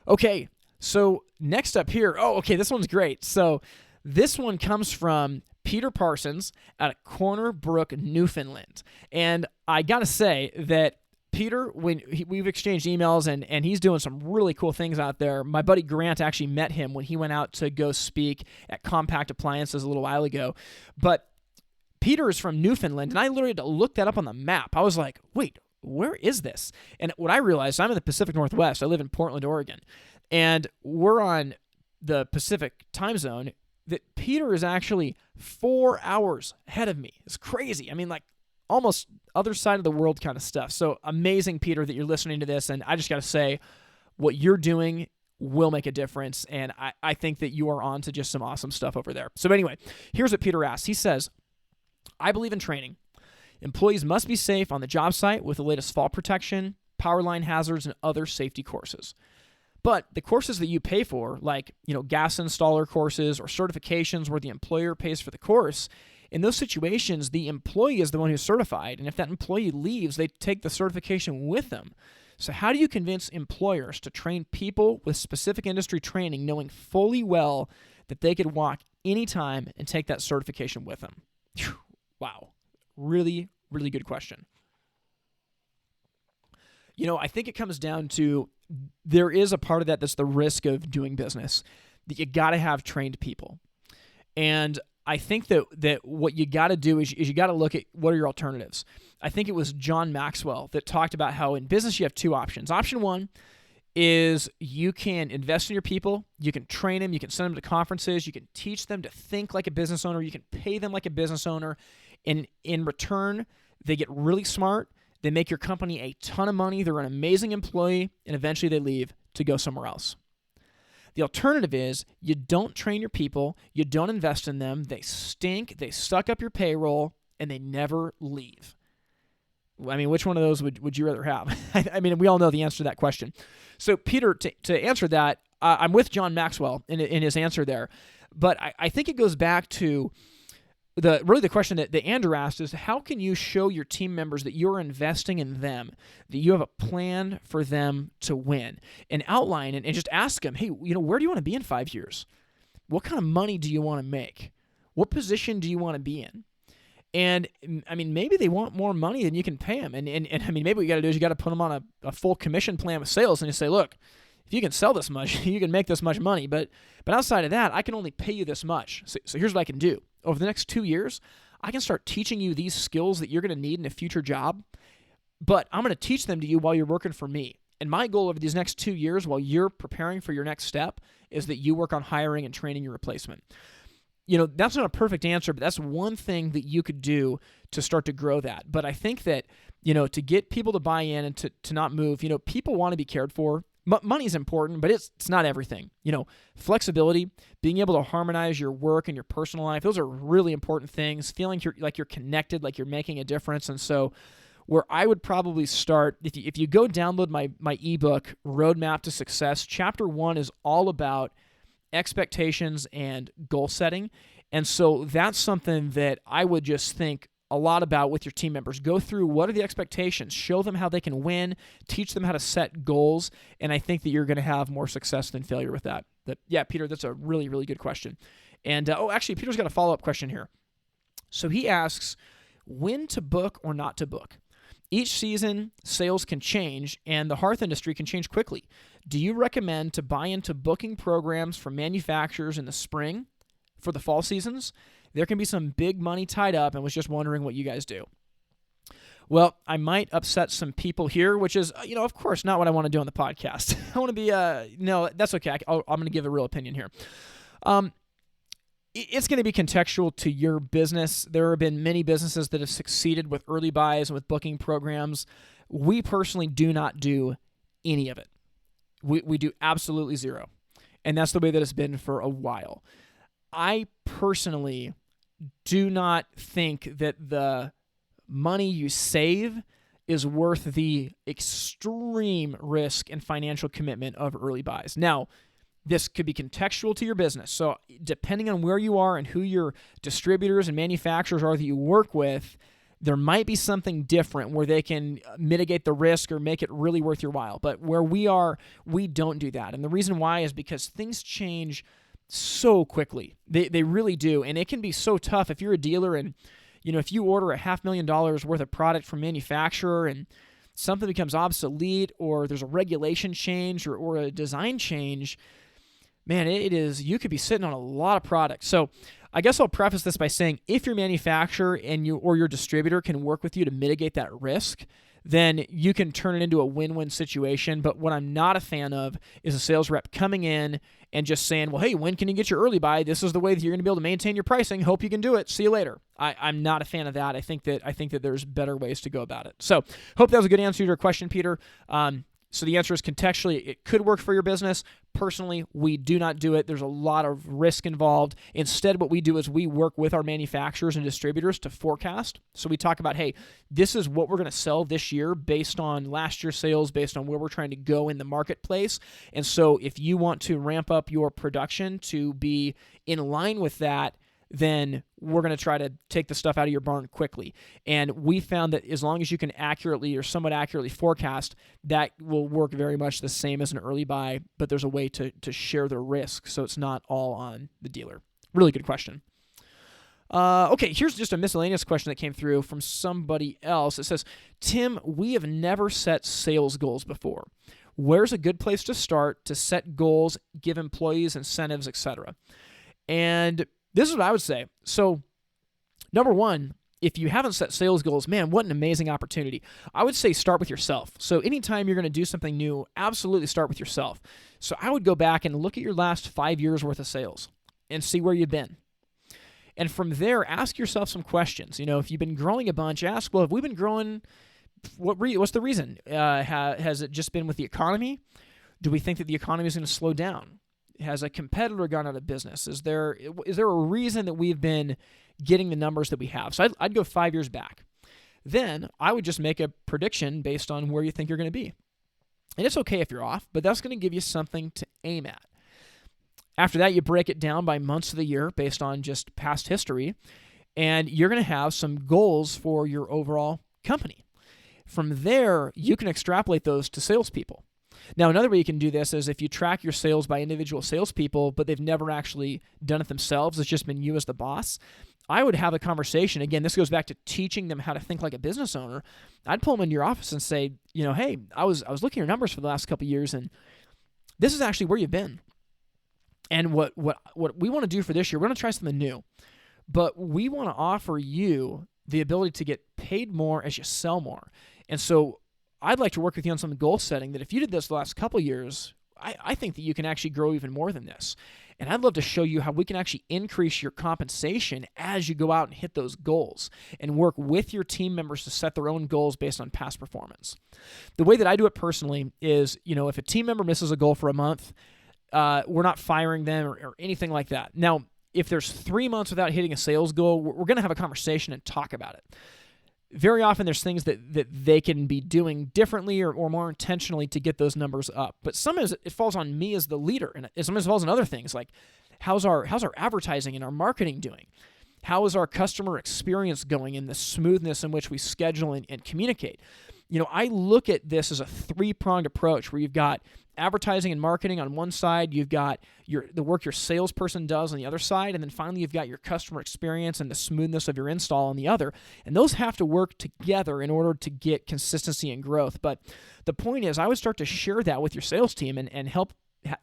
Okay, so next up here, this one's great. So this one comes from Peter Parsons at Corner Brook, Newfoundland. And I got to say that Peter, we've exchanged emails, and he's doing some really cool things out there. My buddy Grant actually met him when he went out to go speak at Compact Appliances a little while ago. But Peter is from Newfoundland, and I literally had to look that up on the map. I was like, wait, where is this? And what I realized, I'm in the Pacific Northwest. I live in Portland, Oregon. And we're on the Pacific time zone. That Peter is actually 4 hours ahead of me. It's crazy. I mean, like almost other side of the world kind of stuff. So amazing, Peter, that you're listening to this. And I just got to say, what you're doing will make a difference. And I think that you are on to just some awesome stuff over there. So anyway, here's what Peter asks. He says, I believe in training. Employees must be safe on the job site with the latest fall protection, power line hazards, and other safety courses. But the courses that you pay for, like, gas installer courses or certifications where the employer pays for the course, in those situations, the employee is the one who's certified. And if that employee leaves, they take the certification with them. So how do you convince employers to train people with specific industry training, knowing fully well that they could walk anytime and take that certification with them? Whew, wow. Really, really good question. I think it comes down to there is a part of that that's the risk of doing business, that you got to have trained people. And I think that what you got to do is you got to look at what are your alternatives. I think it was John Maxwell that talked about how in business you have two options. Option one is you can invest in your people, you can train them, you can send them to conferences, you can teach them to think like a business owner, you can pay them like a business owner, and in return, they get really smart, they make your company a ton of money, they're an amazing employee, and eventually they leave to go somewhere else. The alternative is you don't train your people, you don't invest in them, they stink, they suck up your payroll, and they never leave. I mean, which one of those would you rather have? I mean, we all know the answer to that question. So, Peter, to answer that, I'm with John Maxwell in his answer there. But I think it goes back to the question that Andrew asked is, how can you show your team members that you're investing in them, that you have a plan for them to win, and outline and just ask them, hey, where do you want to be in 5 years? What kind of money do you want to make? What position do you want to be in? And, I mean, maybe they want more money than you can pay them. And I mean, maybe what you got to do is you got to put them on a full commission plan with sales and you say, look, if you can sell this much, you can make this much money. But outside of that, I can only pay you this much. So here's what I can do. Over the next 2 years, I can start teaching you these skills that you're going to need in a future job. But I'm going to teach them to you while you're working for me. And my goal over these next 2 years while you're preparing for your next step is that you work on hiring and training your replacement. That's not a perfect answer, but that's one thing that you could do to start to grow that. But I think that, to get people to buy in and to not move, people want to be cared for. Money is important, but it's not everything. Flexibility, being able to harmonize your work and your personal life, those are really important things. Feeling like you're connected, like you're making a difference. And so where I would probably start, if you go download my ebook, Roadmap to Success, Chapter 1 is all about expectations and goal setting. And so that's something that I would just think a lot about with your team members. Go through what are the expectations, show them how they can win, teach them how to set goals, and I think that you're going to have more success than failure with that. Yeah, Peter, that's a really, really good question. And actually, Peter's got a follow-up question here. So he asks, when to book or not to book? Each season, sales can change, and the hearth industry can change quickly. Do you recommend to buy into booking programs from manufacturers in the spring for the fall seasons? There can be some big money tied up, and was just wondering what you guys do. Well, I might upset some people here, which is, of course, not what I want to do on the podcast. I want to be, no, that's okay. I'm going to give a real opinion here. It's going to be contextual to your business. There have been many businesses that have succeeded with early buys and with booking programs. We personally do not do any of it. We do absolutely zero. And that's the way that it's been for a while. I personally do not think that the money you save is worth the extreme risk and financial commitment of early buys. Now, this could be contextual to your business. So depending on where you are and who your distributors and manufacturers are that you work with, there might be something different where they can mitigate the risk or make it really worth your while. But where we are, we don't do that. And the reason why is because things change so quickly. They really do. And it can be so tough if you're a dealer and, if you order $500,000 worth of product from manufacturer and something becomes obsolete or there's a regulation change or a design change, man, you could be sitting on a lot of products. So I guess I'll preface this by saying if your manufacturer and your distributor can work with you to mitigate that risk, then you can turn it into a win-win situation. But what I'm not a fan of is a sales rep coming in and just saying, well, hey, when can you get your early buy? This is the way that you're going to be able to maintain your pricing. Hope you can do it. See you later. I'm not a fan of that. I think that there's better ways to go about it. So hope that was a good answer to your question, Peter. So the answer is contextually, it could work for your business. Personally, we do not do it. There's a lot of risk involved. Instead, what we do is we work with our manufacturers and distributors to forecast. So we talk about, hey, this is what we're going to sell this year based on last year's sales, based on where we're trying to go in the marketplace. And so if you want to ramp up your production to be in line with that, then we're going to try to take the stuff out of your barn quickly. And we found that as long as you can accurately or somewhat accurately forecast, that will work very much the same as an early buy, but there's a way to share the risk so it's not all on the dealer. Really good question. Okay, here's just a miscellaneous question that came through from somebody else. It says, Tim, we have never set sales goals before. Where's a good place to start to set goals, give employees incentives, etc.? And this is what I would say. So, number one, if you haven't set sales goals, man, what an amazing opportunity. I would say start with yourself. So anytime you're going to do something new, absolutely start with yourself. So I would go back and look at your last 5 years worth of sales and see where you've been. And from there, ask yourself some questions. If you've been growing a bunch, ask, well, have we been growing? What's the reason? Has it just been with the economy? Do we think that the economy is going to slow down? Has a competitor gone out of business? Is there a reason that we've been getting the numbers that we have? So I'd go 5 years back. Then I would just make a prediction based on where you think you're going to be. And it's okay if you're off, but that's going to give you something to aim at. After that, you break it down by months of the year based on just past history, and you're going to have some goals for your overall company. From there, you can extrapolate those to salespeople. Now, another way you can do this is if you track your sales by individual salespeople, but they've never actually done it themselves, it's just been you as the boss, I would have a conversation. Again, this goes back to teaching them how to think like a business owner. I'd pull them into your office and say, hey, I was looking at your numbers for the last couple of years, and this is actually where you've been. And what we want to do for this year, we're going to try something new, but we want to offer you the ability to get paid more as you sell more. And so I'd like to work with you on some goal setting that if you did this the last couple of years, I think that you can actually grow even more than this. And I'd love to show you how we can actually increase your compensation as you go out and hit those goals and work with your team members to set their own goals based on past performance. The way that I do it personally is, if a team member misses a goal for a month, we're not firing them or anything like that. Now, if there's 3 months without hitting a sales goal, we're going to have a conversation and talk about it. Very often there's things that they can be doing differently or more intentionally to get those numbers up. But sometimes it falls on me as the leader, and sometimes it falls on other things like how's our advertising and our marketing doing? How is our customer experience going and the smoothness in which we schedule and communicate? I look at this as a three-pronged approach where you've got advertising and marketing on one side, you've got the work your salesperson does on the other side, and then finally you've got your customer experience and the smoothness of your install on the other. And those have to work together in order to get consistency and growth. But the point is, I would start to share that with your sales team and help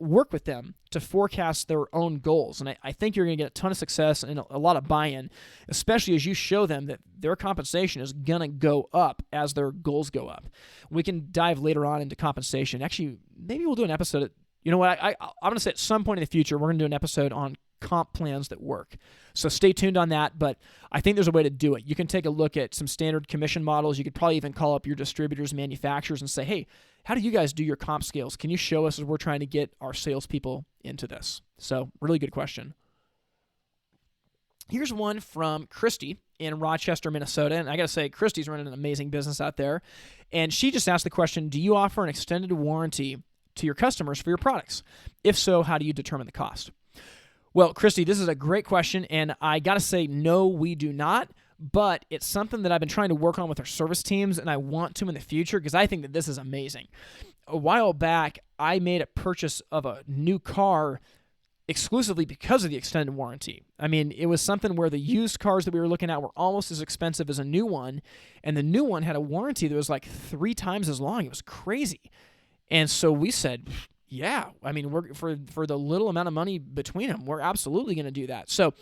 work with them to forecast their own goals. And I think you're going to get a ton of success and a lot of buy-in, especially as you show them that their compensation is going to go up as their goals go up. We can dive later on into compensation. Actually, maybe we'll do an episode. I'm going to say at some point in the future, we're going to do an episode on comp plans that work. So stay tuned on that, but I think there's a way to do it. You can take a look at some standard commission models. You could probably even call up your distributors, manufacturers, and say, hey, how do you guys do your comp scales? Can you show us as we're trying to get our salespeople into this? So really good question. Here's one from Christy in Rochester, Minnesota. And I got to say, Christy's running an amazing business out there. And she just asked the question, do you offer an extended warranty to your customers for your products? If so, how do you determine the cost? Well, Christy, this is a great question, and I got to say, no, we do not, but it's something that I've been trying to work on with our service teams, and I want to in the future because I think that this is amazing. A while back, I made a purchase of a new car exclusively because of the extended warranty. I mean, it was something where the used cars that we were looking at were almost as expensive as a new one, and the new one had a warranty that was like 3 times as long. It was crazy. And so we said, yeah, I mean, we're for the little amount of money between them, we're absolutely going to do that. So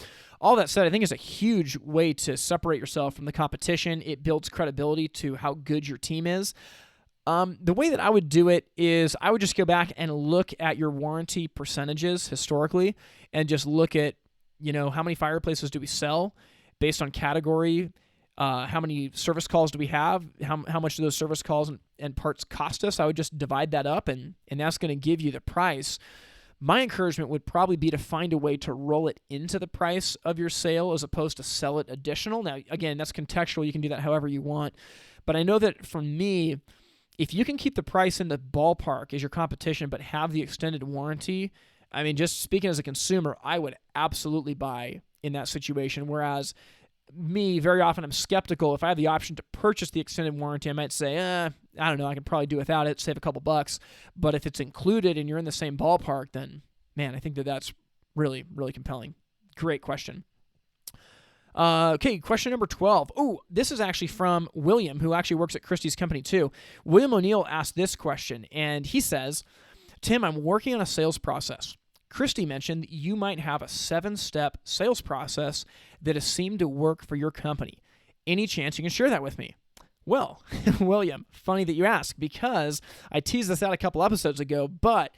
all that said, I think it's a huge way to separate yourself from the competition. It builds credibility to how good your team is. The way that I would do it is I would just go back and look at your warranty percentages historically and just look at, how many fireplaces do we sell based on category, how many service calls do we have, how much do those service calls and parts cost us. I would just divide that up, and that's going to give you the price. My encouragement would probably be to find a way to roll it into the price of your sale as opposed to sell it additional. Now, again, that's contextual. You can do that however you want. But I know that for me, if you can keep the price in the ballpark as your competition but have the extended warranty, I mean, just speaking as a consumer, I would absolutely buy in that situation. Whereas me, very often I'm skeptical. If I have the option to purchase the extended warranty, I might say, I don't know, I can probably do without it, save a couple bucks. But if it's included and you're in the same ballpark, then, man, I think that that's really, really compelling. Great question. Okay, question number 12. Oh, this is actually from William, who actually works at Christie's company too. William O'Neill asked this question, and he says, Tim, I'm working on a sales process. Christie mentioned you might have a 7-step sales process that has seemed to work for your company. Any chance you can share that with me? Well, William, funny that you ask, because I teased this out a couple episodes ago, but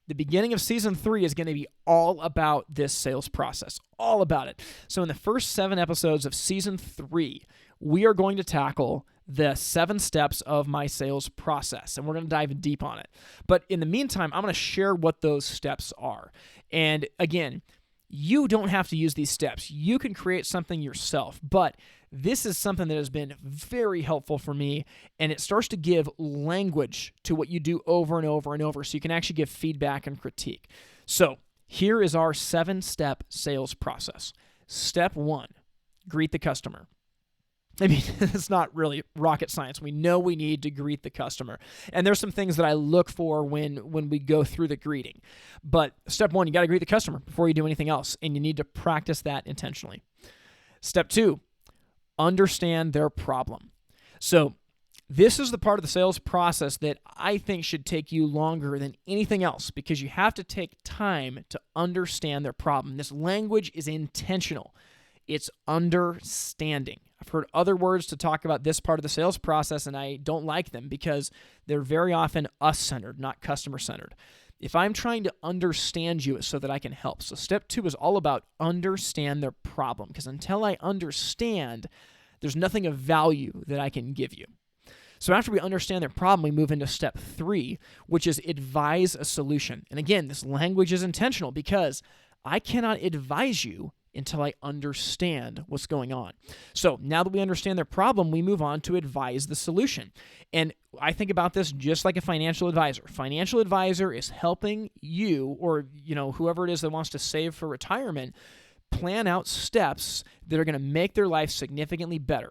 the beginning of season 3 is going to be all about this sales process, all about it. So in the first 7 episodes of season 3, we are going to tackle the 7 steps of my sales process, and we're going to dive deep on it. But in the meantime, I'm going to share what those steps are. And again, you don't have to use these steps. You can create something yourself, but this is something that has been very helpful for me, and it starts to give language to what you do over and over and over, so you can actually give feedback and critique. So here is our 7-step sales process. Step 1, greet the customer. I mean, it's not really rocket science. We know we need to greet the customer. And there's some things that I look for when we go through the greeting. But step 1, you got to greet the customer before you do anything else, and you need to practice that intentionally. Step 2, understand their problem. So this is the part of the sales process that I think should take you longer than anything else, because you have to take time to understand their problem. This language is intentional. It's understanding. I've heard other words to talk about this part of the sales process, and I don't like them because they're very often us-centered, not customer-centered. If I'm trying to understand you, it's so that I can help. So step 2 is all about understand their problem, because until I understand, there's nothing of value that I can give you. So after we understand their problem, we move into step 3, which is advise a solution. And again, this language is intentional because I cannot advise you until I understand what's going on. So now that we understand their problem, we move on to advise the solution. And I think about this just like a financial advisor. Financial advisor is helping you, or whoever it is that wants to save for retirement, plan out steps that are going to make their life significantly better.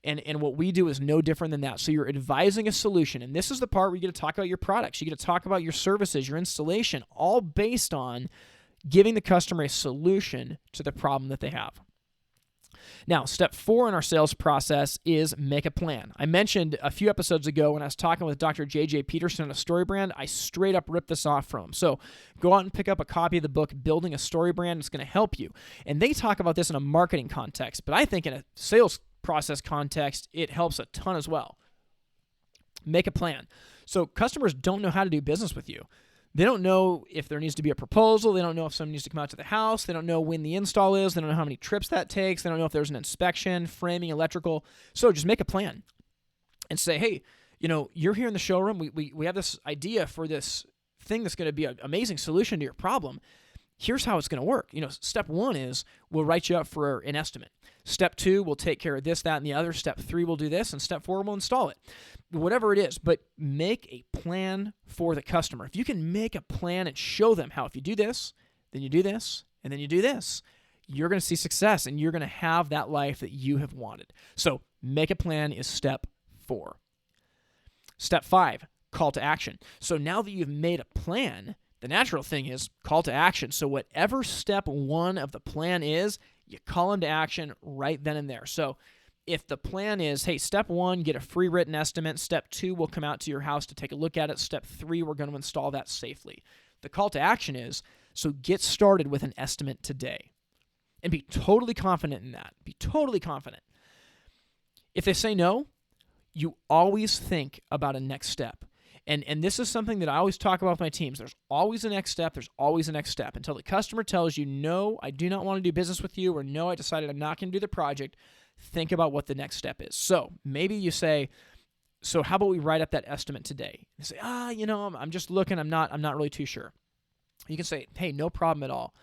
And what we do is no different than that. So you're advising a solution, and this is the part where you get to talk about your products. You get to talk about your services, your installation, all based on giving the customer a solution to the problem that they have. Now, step 4 in our sales process is make a plan. I mentioned a few episodes ago when I was talking with Dr. J.J. Peterson on a story brand, I straight up ripped this off from him. So go out and pick up a copy of the book, Building a Story Brand. It's going to help you. And they talk about this in a marketing context, but I think in a sales process context, it helps a ton as well. Make a plan. So customers don't know how to do business with you. They don't know if there needs to be a proposal. They don't know if someone needs to come out to the house. They don't know when the install is. They don't know how many trips that takes. They don't know if there's an inspection, framing, electrical. So just make a plan and say, hey, you're here in the showroom. We have this idea for this thing that's going to be an amazing solution to your problem. Here's how it's going to work. Step 1 is we'll write you up for an estimate. Step 2, we'll take care of this, that, and the other. Step 3, we'll do this. And step 4, we'll install it. Whatever it is, but make a plan for the customer. If you can make a plan and show them how if you do this, then you do this, and then you do this, you're going to see success, and you're going to have that life that you have wanted. So make a plan is step 4. Step 5, call to action. So now that you've made a plan, the natural thing is call to action. So whatever step 1 of the plan is, you call them to action right then and there. So if the plan is, hey, step 1, get a free written estimate. Step 2, we'll come out to your house to take a look at it. Step 3, we're going to install that safely. The call to action is, so get started with an estimate today. And be totally confident in that. Be totally confident. If they say no, you always think about a next step. And this is something that I always talk about with my teams. There's always a next step. There's always a next step. Until the customer tells you, no, I do not want to do business with you, or no, I decided I'm not going to do the project, think about what the next step is. So maybe you say, so how about we write up that estimate today? You say, I'm just looking. I'm not really too sure. You can say, hey, no problem at all.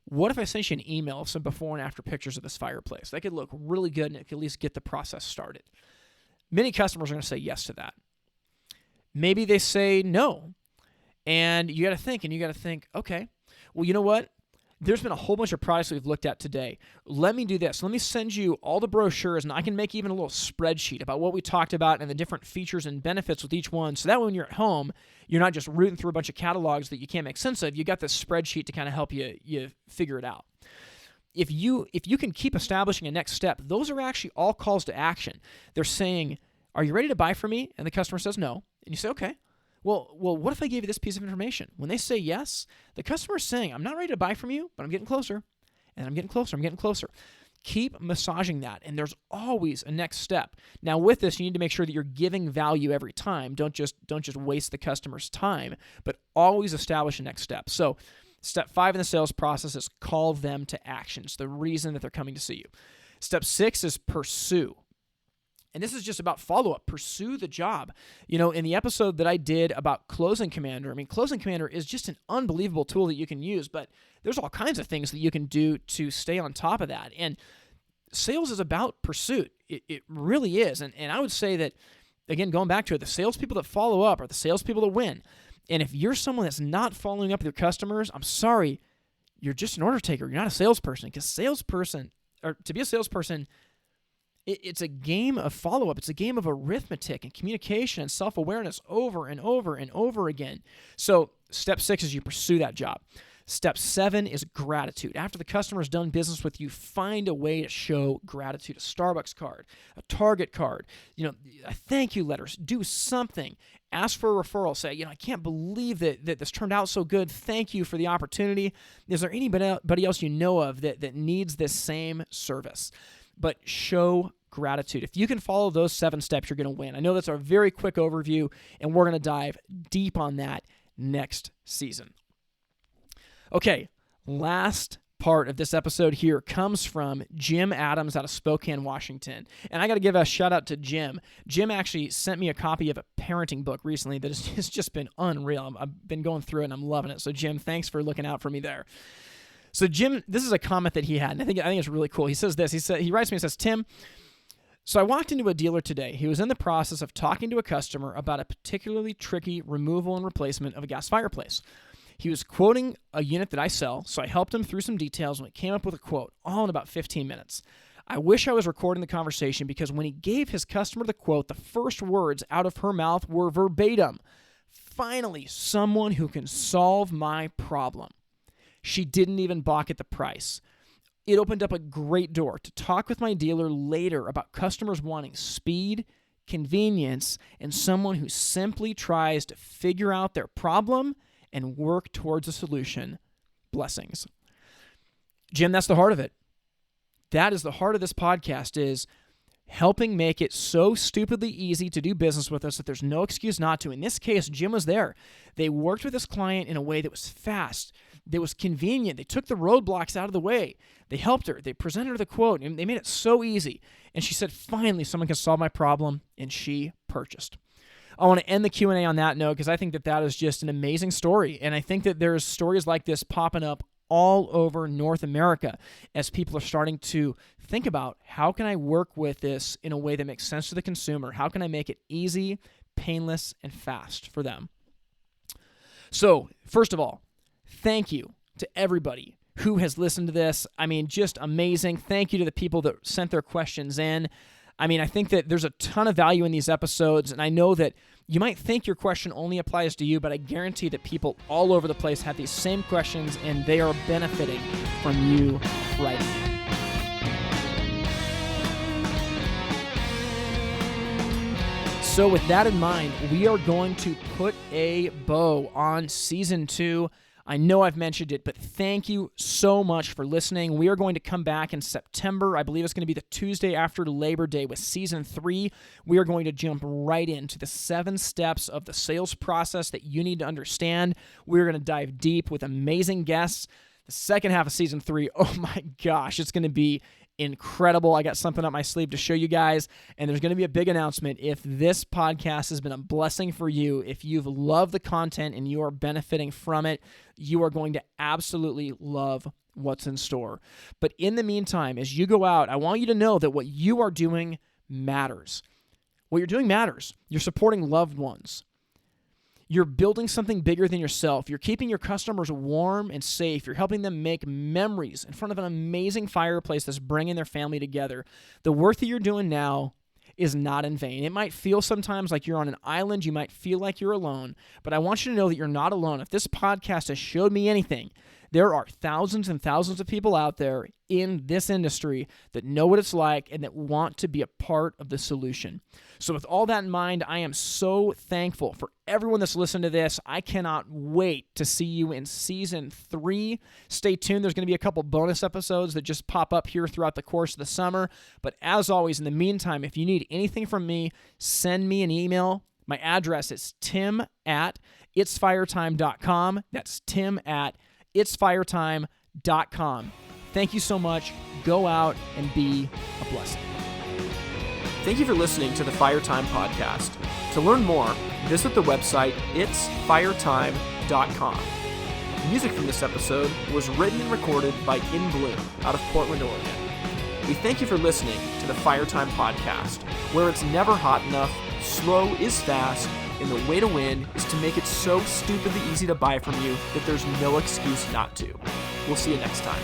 What if I sent you an email of some before and after pictures of this fireplace? That could look really good, and it could at least get the process started. Many customers are going to say yes to that. Maybe they say no, and you got to think, okay, well, you know what? There's been a whole bunch of products that we've looked at today. Let me do this. Let me send you all the brochures, and I can make even a little spreadsheet about what we talked about and the different features and benefits with each one, so that when you're at home, you're not just rooting through a bunch of catalogs that you can't make sense of. You got this spreadsheet to kind of help you figure it out. if you can keep establishing a next step, those are actually all calls to action. They're saying, are you ready to buy from me? And the customer says no. And you say, okay. Well, what if I gave you this piece of information? When they say yes, the customer is saying, I'm not ready to buy from you, but I'm getting closer. And I'm getting closer. I'm getting closer. Keep massaging that, and there's always a next step. Now, with this, you need to make sure that you're giving value every time. Don't just waste the customer's time, but always establish a next step. So, step 5 in the sales process is call them to action. It's the reason that they're coming to see you. Step 6 is pursue. And this is just about follow-up. Pursue the job. In the episode that I did about Closing Commander, Closing Commander is just an unbelievable tool that you can use, but there's all kinds of things that you can do to stay on top of that. And sales is about pursuit. It really is. And I would say that, again, going back to it, the salespeople that follow up are the salespeople that win. And if you're someone that's not following up with your customers, I'm sorry, you're just an order taker. You're not a salesperson, because to be a salesperson, it's a game of follow-up. It's a game of arithmetic and communication and self-awareness over and over and over again. So step 6 is you pursue that job. Step 7 is gratitude. After the customer's done business with you, find a way to show gratitude. A Starbucks card, a Target card, a thank you letter. Do something. Ask for a referral. Say, I can't believe that this turned out so good. Thank you for the opportunity. Is there anybody else you know of that needs this same service? But show gratitude. If you can follow those 7 steps, you're going to win. I know that's a very quick overview, and we're going to dive deep on that next season. Okay, last part of this episode here comes from Jim Adams out of Spokane, Washington. And I got to give a shout out to Jim. Jim actually sent me a copy of a parenting book recently that has just been unreal. I've been going through it and I'm loving it. So Jim, thanks for looking out for me there. So Jim, this is a comment that he had, and I think it's really cool. He says this. He writes me and says, Tim, so I walked into a dealer today. He was in the process of talking to a customer about a particularly tricky removal and replacement of a gas fireplace. He was quoting a unit that I sell, so I helped him through some details and we came up with a quote, all in about 15 minutes. I wish I was recording the conversation, because when he gave his customer the quote, the first words out of her mouth were verbatim. Finally, someone who can solve my problem. She didn't even balk at the price. It opened up a great door to talk with my dealer later about customers wanting speed, convenience, and someone who simply tries to figure out their problem and work towards a solution. Blessings. Jim, that's the heart of it. That is the heart of this podcast, is helping make it so stupidly easy to do business with us that there's no excuse not to. In this case, Jim was there. They worked with this client in a way that was fast, that was convenient. They took the roadblocks out of the way. They helped her. They presented her the quote, and they made it so easy. And she said, finally, someone can solve my problem, and she purchased. I want to end the Q&A on that note, because I think that is just an amazing story. And I think that there's stories like this popping up all over North America as people are starting to think about, how can I work with this in a way that makes sense to the consumer? How can I make it easy, painless, and fast for them? So, first of all, thank you to everybody who has listened to this. Just amazing. Thank you to the people that sent their questions in. I think that there's a ton of value in these episodes, and I know that you might think your question only applies to you, but I guarantee that people all over the place have these same questions, and they are benefiting from you right now. So with that in mind, we are going to put a bow on Season 2. I know I've mentioned it, but thank you so much for listening. We are going to come back in September. I believe it's going to be the Tuesday after Labor Day with Season 3. We are going to jump right into the 7 steps of the sales process that you need to understand. We're going to dive deep with amazing guests. The second half of Season 3, oh my gosh, it's going to be incredible. I got something up my sleeve to show you guys, and there's going to be a big announcement. If this podcast has been a blessing for you, if you've loved the content and you are benefiting from it, you are going to absolutely love what's in store. But in the meantime, as you go out, I want you to know that what you are doing matters. What you're doing matters. You're supporting loved ones. You're building something bigger than yourself. You're keeping your customers warm and safe. You're helping them make memories in front of an amazing fireplace that's bringing their family together. The work that you're doing now is not in vain. It might feel sometimes like you're on an island. You might feel like you're alone, but I want you to know that you're not alone. If this podcast has showed me anything, There are thousands and thousands of people out there in this industry that know what it's like and that want to be a part of the solution. So with all that in mind, I am so thankful for everyone that's listened to this. I cannot wait to see you in Season 3. Stay tuned. There's going to be a couple bonus episodes that just pop up here throughout the course of the summer. But as always, in the meantime, if you need anything from me, send me an email. My address is tim@itsfiretime.com. That's tim@itsfiretime.com. Thank you so much. Go out and be a blessing. Thank you for listening to the Fire Time Podcast. To learn more, visit the website itsfiretime.com. Music from this episode was written and recorded by In Bloom out of Portland, Oregon. We thank you for listening to the Fire Time Podcast, where it's never hot enough, slow is fast, and the way to win is to make it so stupidly easy to buy from you that there's no excuse not to. We'll see you next time.